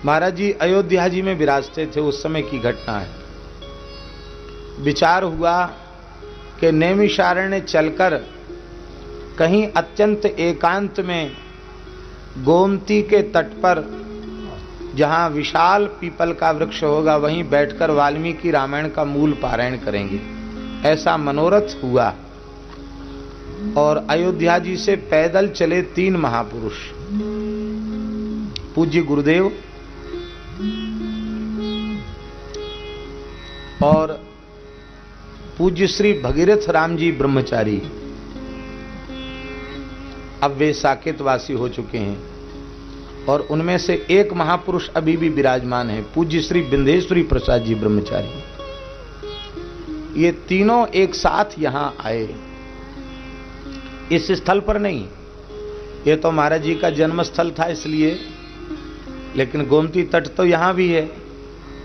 महाराज जी अयोध्या जी में विराजते थे, उस समय की घटना है। विचार हुआ कि नैमिषारण्य चलकर कहीं अत्यंत एकांत में गोमती के तट पर जहां विशाल पीपल का वृक्ष होगा वहीं बैठकर वाल्मीकि रामायण का मूल पारायण करेंगे। ऐसा मनोरथ हुआ और अयोध्या जी से पैदल चले 3 महापुरुष, पूज्य गुरुदेव और पूज्य श्री भगीरथ राम जी ब्रह्मचारी। अब वे साकेतवासी हो चुके हैं और उनमें से एक महापुरुष अभी भी विराजमान है, पूज्य श्री विंध्येश्वरी प्रसाद जी ब्रह्मचारी। ये तीनों एक साथ यहां आए, इस स्थल पर नहीं, ये तो महाराज जी का जन्म स्थल था इसलिए, लेकिन गोमती तट तो यहां भी है।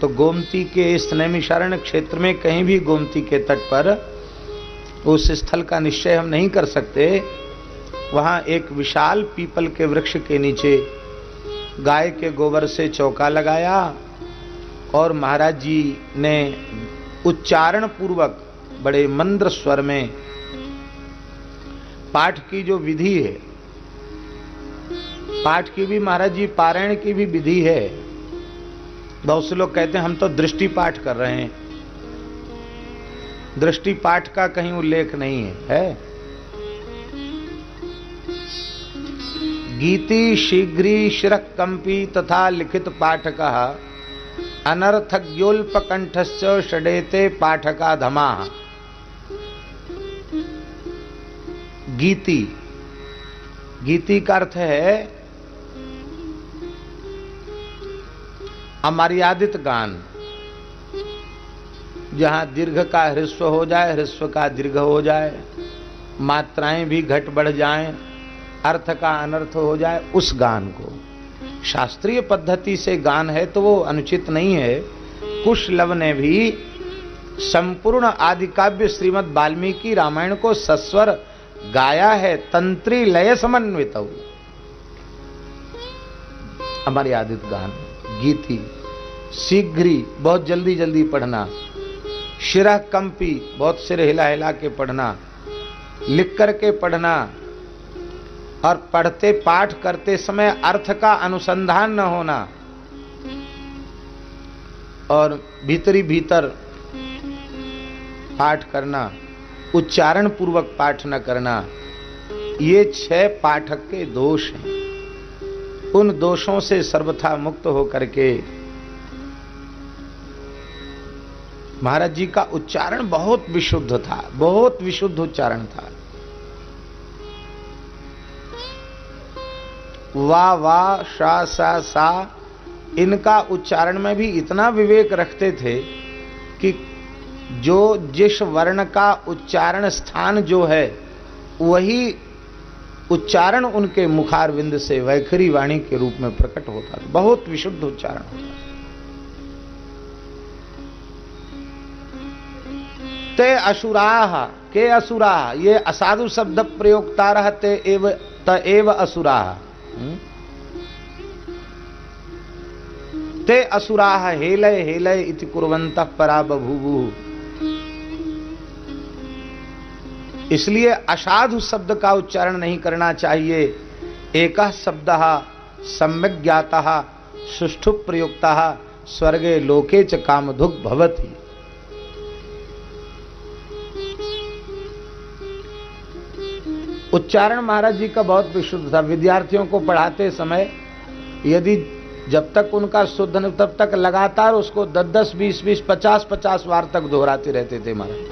तो गोमती के इस नैमिषारण्य क्षेत्र में कहीं भी गोमती के तट पर उस स्थल का निश्चय हम नहीं कर सकते। वहां एक विशाल पीपल के वृक्ष के नीचे गाय के गोबर से चौका लगाया और महाराज जी ने उच्चारण पूर्वक बड़े मंद्र स्वर में पाठ की जो विधि है, पाठ की भी महाराज जी पारायण की भी विधि है। बहुत से लोग कहते हैं हम तो दृष्टि पाठ कर रहे हैं, दृष्टि पाठ का कहीं उल्लेख नहीं है। गीति शीघ्री शिरः कंपी तथा लिखित पाठकः अनर्थज्ञोल्पकंठस्य षडेते पाठका धमा। गीति, गीति का अर्थ है अमर्यादित गान, जहां दीर्घ का ह्रस्व हो जाए, ह्रस्व का दीर्घ हो जाए, मात्राएं भी घट बढ़ जाएं, अर्थ का अनर्थ हो जाए, उस गान को। शास्त्रीय पद्धति से गान है तो वो अनुचित नहीं है। कुशलव ने भी संपूर्ण आदिकाव्य श्रीमद् वाल्मीकि रामायण को सस्वर गाया है, तंत्री लय समन्वित। अमर्यादित गान, गीति, शीघ्री बहुत जल्दी जल्दी पढ़ना, शिरः कंपी बहुत सिर हिला हिला के पढ़ना, लिख करके पढ़ना, और पढ़ते पाठ करते समय अर्थ का अनुसंधान न होना, और भीतरी भीतर पाठ करना, उच्चारण पूर्वक पाठ न करना। ये 6 पाठक के दोष हैं। उन दोषों से सर्वथा मुक्त होकर के महाराज जी का उच्चारण बहुत विशुद्ध था, बहुत विशुद्ध उच्चारण था। वा वा शा सा सा, इनका उच्चारण में भी इतना विवेक रखते थे कि जो जिस वर्ण का उच्चारण स्थान जो है वही उच्चारण उनके मुखारविंद से वैखरी वाणी के रूप में प्रकट होता था। बहुत विशुद्ध उच्चारण होता। ते असुराः, के असुराः, ये असाधु शब्द प्रयोक्ता रहते एव असुराः। ते असुराः हेलय हेलय इति कुर्वन्तः परा बभूवुः। इसलिए असाधु शब्द का उच्चारण नहीं करना चाहिए। एकः शब्दः सम्यक् ज्ञातः सुष्ठु प्रयुक्तः स्वर्गे लोके च कामधुग् भवति। उच्चारण महाराज जी का बहुत विशुद्ध था। विद्यार्थियों को पढ़ाते समय यदि जब तक उनका शुद्ध नहीं तब तक लगातार उसको 10-10, 20-20, 50-50 बार तक दोहराते रहते थे महाराज।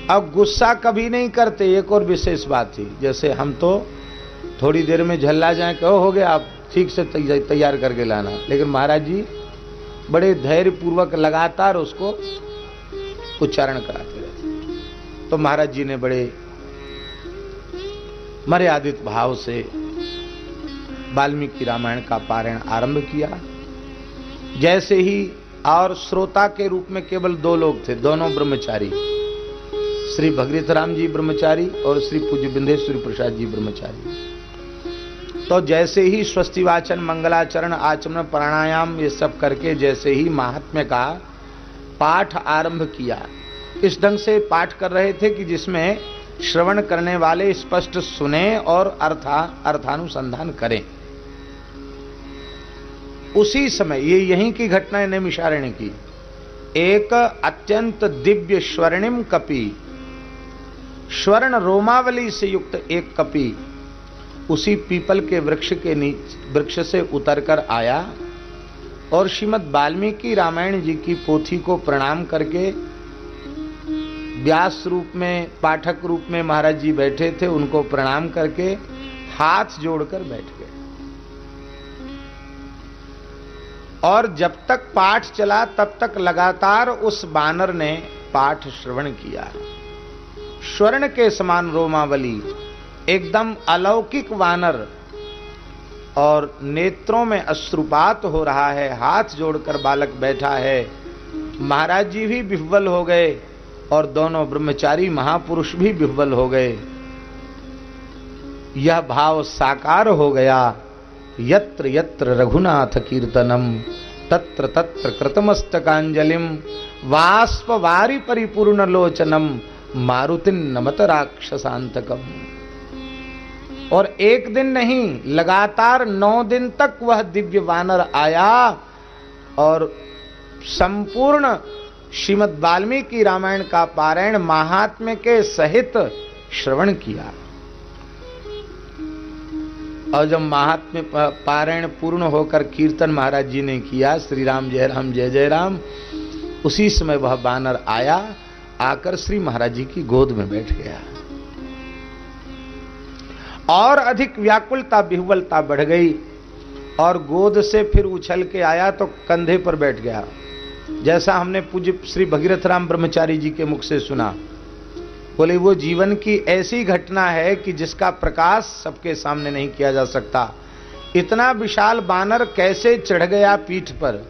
अब गुस्सा कभी नहीं करते, एक और विशेष बात थी। जैसे हम तो थोड़ी देर में झल्ला जाए, कहो हो गया आप ठीक से तैयार करके लाना, लेकिन महाराज जी बड़े धैर्य पूर्वक लगातार उसको उच्चारण कराते रहते। तो महाराज जी ने बड़े मर्यादित भाव से वाल्मीकि रामायण का पारायण आरंभ किया। जैसे ही, और श्रोता के रूप में केवल 2 लोग थे, दोनों ब्रह्मचारी, श्री भगीरथ राम जी ब्रह्मचारी और श्री पूज्य विंध्येश्वरी प्रसाद जी ब्रह्मचारी। तो जैसे ही स्वस्तिवाचन, मंगलाचरण, आचमन, प्राणायाम ये सब करके जैसे ही महात्म्य का पाठ आरंभ किया, इस ढंग से पाठ कर रहे थे कि जिसमें श्रवण करने वाले स्पष्ट सुने और अर्थानुसंधान करें। उसी समय ये यहीं की घटना है नैमिषारण्य की। एक अत्यंत दिव्य स्वर्णिम कपि, स्वर्ण रोमावली से युक्त एक कपि उसी पीपल के वृक्ष से उतरकर आया और श्रीमद् वाल्मीकि रामायण जी की पोथी को प्रणाम करके व्यास रूप में, पाठक रूप में महाराज जी बैठे थे, उनको प्रणाम करके हाथ जोड़कर बैठ गए। और जब तक पाठ चला तब तक लगातार उस वानर ने पाठ श्रवण किया। स्वर्ण के समान रोमावली, एकदम अलौकिक वानर, और नेत्रों में अश्रुपात हो रहा है, हाथ जोड़कर बालक बैठा है। महाराज जी भी विह्वल हो गए और दोनों ब्रह्मचारी महापुरुष भी विह्वल हो गए। यह भाव साकार हो गया। यत्र यत्र रघुनाथ कीर्तनम तत्र तत्र कृतमस्तकांजलिम वाष्पवारि परिपूर्ण लोचनम मारुतिन नमत राक्षसांतकम। और एक दिन नहीं, लगातार 9 दिन तक वह दिव्य वानर आया और संपूर्ण श्रीमद् वाल्मीकि रामायण का पारायण महात्म्य के सहित श्रवण किया। और जब महात्म्य पारायण पूर्ण होकर कीर्तन महाराज जी ने किया, श्री राम जय जय राम, उसी समय वह वानर आया, आकर श्री महाराज जी की गोद में बैठ गया। और अधिक व्याकुलता, विह्वलता बढ़ गई और गोद से फिर उछल के आया तो कंधे पर बैठ गया, जैसा हमने पूज्य श्री भगीरथ राम ब्रह्मचारी जी के मुख से सुना। बोले वो जीवन की ऐसी घटना है कि जिसका प्रकाश सबके सामने नहीं किया जा सकता। इतना विशाल बानर कैसे चढ़ गया पीठ पर,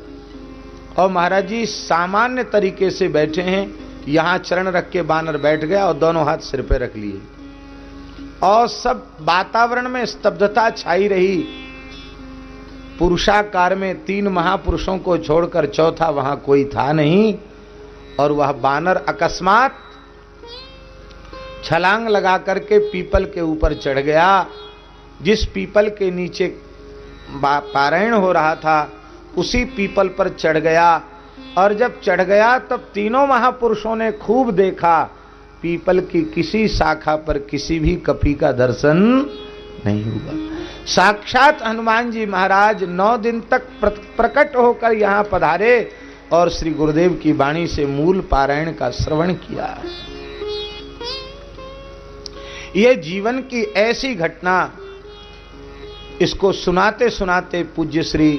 और महाराज जी सामान्य तरीके से बैठे हैं, यहां चरण रख के बानर बैठ गया और दोनों हाथ सिर पे रख लिए, और सब वातावरण में स्तब्धता छाई रही। पुरुषाकार में 3 महापुरुषों को छोड़कर चौथा वहां कोई था नहीं। और वह बानर अकस्मात छलांग लगा करके पीपल के ऊपर चढ़ गया। जिस पीपल के नीचे पारायण हो रहा था उसी पीपल पर चढ़ गया। और जब चढ़ गया तब तीनों महापुरुषों ने खूब देखा, पीपल की किसी शाखा पर किसी भी कपि का दर्शन नहीं हुआ। साक्षात हनुमान जी महाराज 9 दिन तक प्रकट होकर यहां पधारे और श्री गुरुदेव की वाणी से मूल पारायण का श्रवण किया। यह जीवन की ऐसी घटना, इसको सुनाते सुनाते पूज्य श्री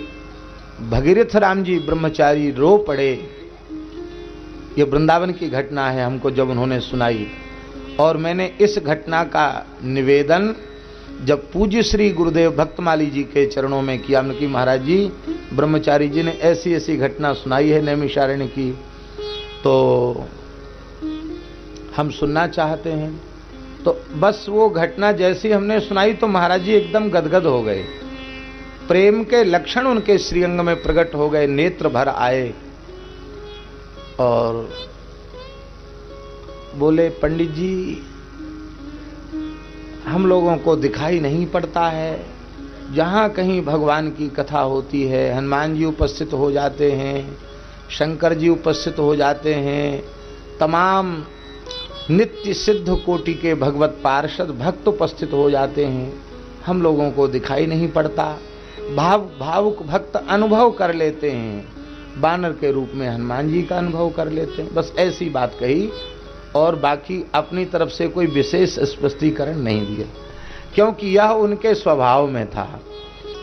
भगीरथ राम जी ब्रह्मचारी रो पड़े। यह वृंदावन की घटना है, हमको जब उन्होंने सुनाई। और मैंने इस घटना का निवेदन जब पूज्य श्री गुरुदेव भक्तमाली जी के चरणों में किया कि महाराज जी ब्रह्मचारी जी ने ऐसी ऐसी घटना सुनाई है नैमिषारण्य की, तो हम सुनना चाहते हैं। तो बस वो घटना जैसी हमने सुनाई तो महाराज जी एकदम गदगद हो गए, प्रेम के लक्षण उनके श्रीअंग में प्रकट हो गए, नेत्र भर आए और बोले, पंडित जी हम लोगों को दिखाई नहीं पड़ता है, जहां कहीं भगवान की कथा होती है हनुमान जी उपस्थित हो जाते हैं, शंकर जी उपस्थित हो जाते हैं, तमाम नित्य सिद्ध कोटि के भगवत पार्षद भक्त उपस्थित हो जाते हैं, हम लोगों को दिखाई नहीं पड़ता। भावुक भक्त अनुभव कर लेते हैं, बानर के रूप में हनुमान जी का अनुभव कर लेते हैं। बस ऐसी बात कही और बाकी अपनी तरफ से कोई विशेष स्पष्टीकरण नहीं दिया, क्योंकि यह उनके स्वभाव में था।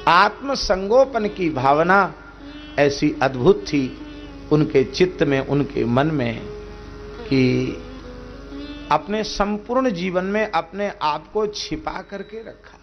आत्मसंगोपन की भावना ऐसी अद्भुत थी उनके चित्त में, उनके मन में, कि अपने संपूर्ण जीवन में अपने आप को छिपा करके रखा।